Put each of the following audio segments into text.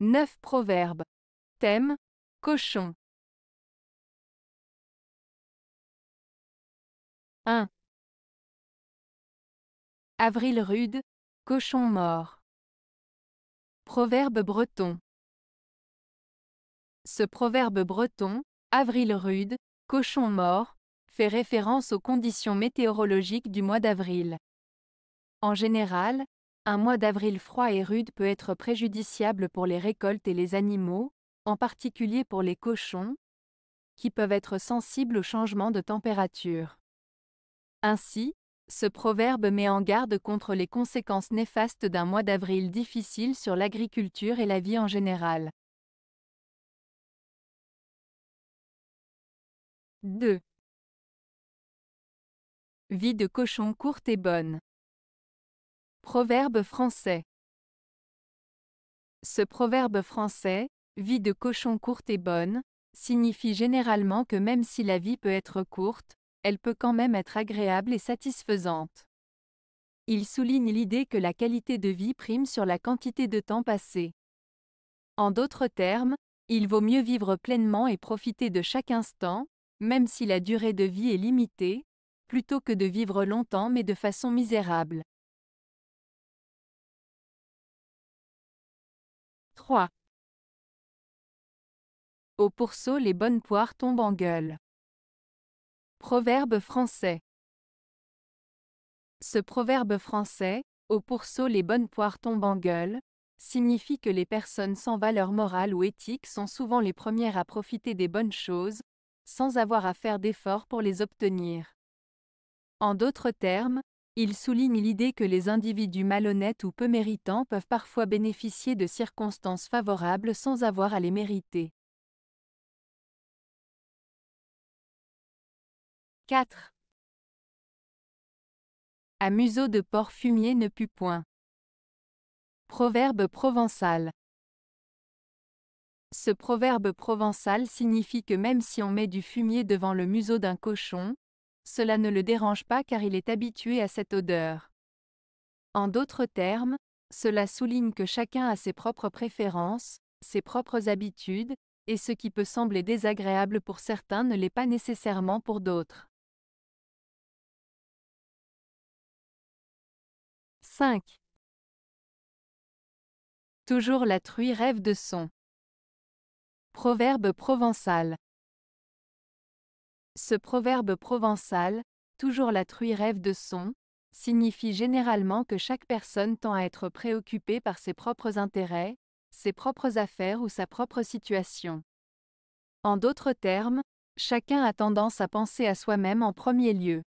9 proverbes. Thème: cochon. 1. Avril rude, cochon mort. Proverbe breton. Ce proverbe breton, avril rude, cochon mort, fait référence aux conditions météorologiques du mois d'avril. En général, un mois d'avril froid et rude peut être préjudiciable pour les récoltes et les animaux, en particulier pour les cochons, qui peuvent être sensibles aux changements de température. Ainsi, ce proverbe met en garde contre les conséquences néfastes d'un mois d'avril difficile sur l'agriculture et la vie en général. 2. Vie de cochon courte et bonne. Proverbe français. Ce proverbe français, vie de cochon courte et bonne, signifie généralement que même si la vie peut être courte, elle peut quand même être agréable et satisfaisante. Il souligne l'idée que la qualité de vie prime sur la quantité de temps passé. En d'autres termes, il vaut mieux vivre pleinement et profiter de chaque instant, même si la durée de vie est limitée, plutôt que de vivre longtemps mais de façon misérable. 3. Au pourceau les bonnes poires tombent en gueule. Proverbe français. Ce proverbe français, au pourceau les bonnes poires tombent en gueule, signifie que les personnes sans valeur morale ou éthique sont souvent les premières à profiter des bonnes choses, sans avoir à faire d'efforts pour les obtenir. En d'autres termes, il souligne l'idée que les individus malhonnêtes ou peu méritants peuvent parfois bénéficier de circonstances favorables sans avoir à les mériter. 4. À museau de porc fumier ne pue point. Proverbe provençal. Ce proverbe provençal signifie que même si on met du fumier devant le museau d'un cochon, cela ne le dérange pas car il est habitué à cette odeur. En d'autres termes, cela souligne que chacun a ses propres préférences, ses propres habitudes, et ce qui peut sembler désagréable pour certains ne l'est pas nécessairement pour d'autres. 5. Toujours la truie rêve de son. Proverbe provençal. Ce proverbe provençal, toujours la truie rêve de son, signifie généralement que chaque personne tend à être préoccupée par ses propres intérêts, ses propres affaires ou sa propre situation. En d'autres termes, chacun a tendance à penser à soi-même en premier lieu.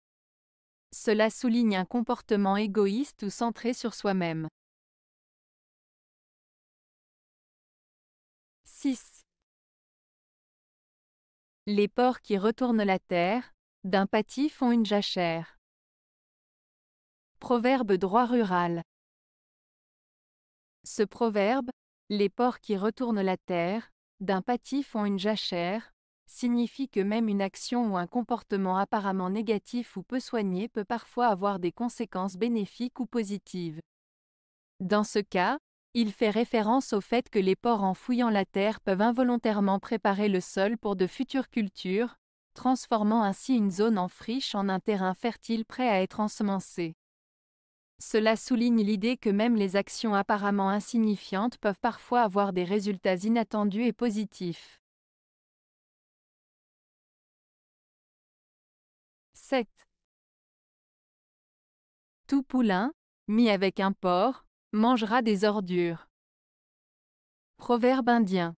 Cela souligne un comportement égoïste ou centré sur soi-même. 6. Les porcs qui retournent la terre, d'un patis font une jachère. Proverbe droit rural. Ce proverbe, les porcs qui retournent la terre, d'un patis font une jachère, signifie que même une action ou un comportement apparemment négatif ou peu soigné peut parfois avoir des conséquences bénéfiques ou positives. Dans ce cas, il fait référence au fait que les porcs en fouillant la terre peuvent involontairement préparer le sol pour de futures cultures, transformant ainsi une zone en friche en un terrain fertile prêt à être ensemencé. Cela souligne l'idée que même les actions apparemment insignifiantes peuvent parfois avoir des résultats inattendus et positifs. 7. Tout poulain, mis avec un porc, mangera des ordures. Proverbe indien.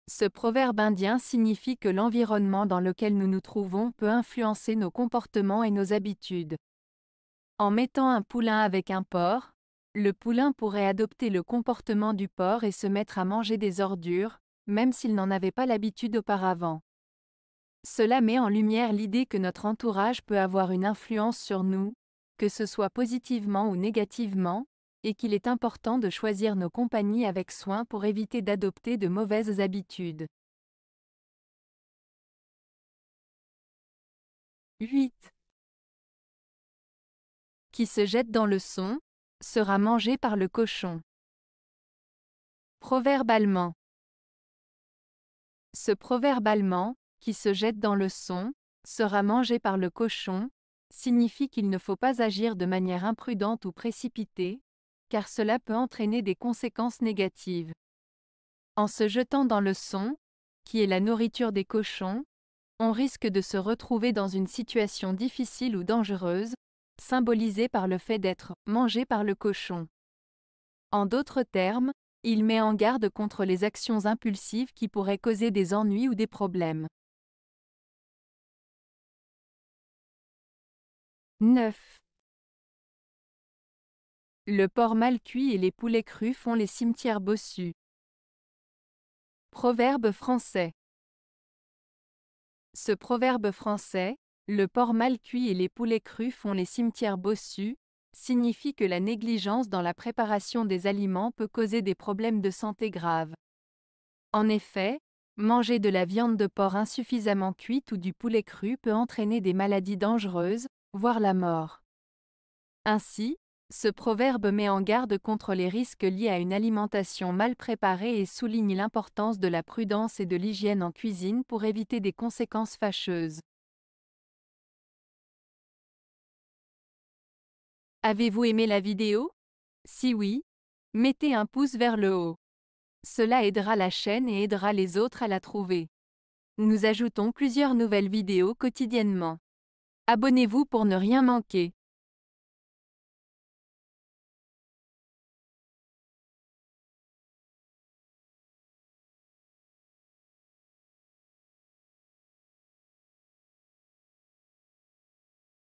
Ce proverbe indien signifie que l'environnement dans lequel nous nous trouvons peut influencer nos comportements et nos habitudes. En mettant un poulain avec un porc, le poulain pourrait adopter le comportement du porc et se mettre à manger des ordures, même s'il n'en avait pas l'habitude auparavant. Cela met en lumière l'idée que notre entourage peut avoir une influence sur nous, que ce soit positivement ou négativement, et qu'il est important de choisir nos compagnies avec soin pour éviter d'adopter de mauvaises habitudes. 8. Qui se jette dans le son, sera mangé par le cochon. Proverbe allemand. Ce proverbe allemand, qui se jette dans le son, sera mangé par le cochon, signifie qu'il ne faut pas agir de manière imprudente ou précipitée, car cela peut entraîner des conséquences négatives. En se jetant dans le son, qui est la nourriture des cochons, on risque de se retrouver dans une situation difficile ou dangereuse, symbolisée par le fait d'être mangé par le cochon. En d'autres termes, il met en garde contre les actions impulsives qui pourraient causer des ennuis ou des problèmes. 9. Le porc mal cuit et les poulets crus font les cimetières bossus. Proverbe français. Ce proverbe français, le porc mal cuit et les poulets crus font les cimetières bossus, signifie que la négligence dans la préparation des aliments peut causer des problèmes de santé graves. En effet, manger de la viande de porc insuffisamment cuite ou du poulet cru peut entraîner des maladies dangereuses, voire la mort. Ainsi, ce proverbe met en garde contre les risques liés à une alimentation mal préparée et souligne l'importance de la prudence et de l'hygiène en cuisine pour éviter des conséquences fâcheuses. Avez-vous aimé la vidéo? Si oui, mettez un pouce vers le haut. Cela aidera la chaîne et aidera les autres à la trouver. Nous ajoutons plusieurs nouvelles vidéos quotidiennement. Abonnez-vous pour ne rien manquer.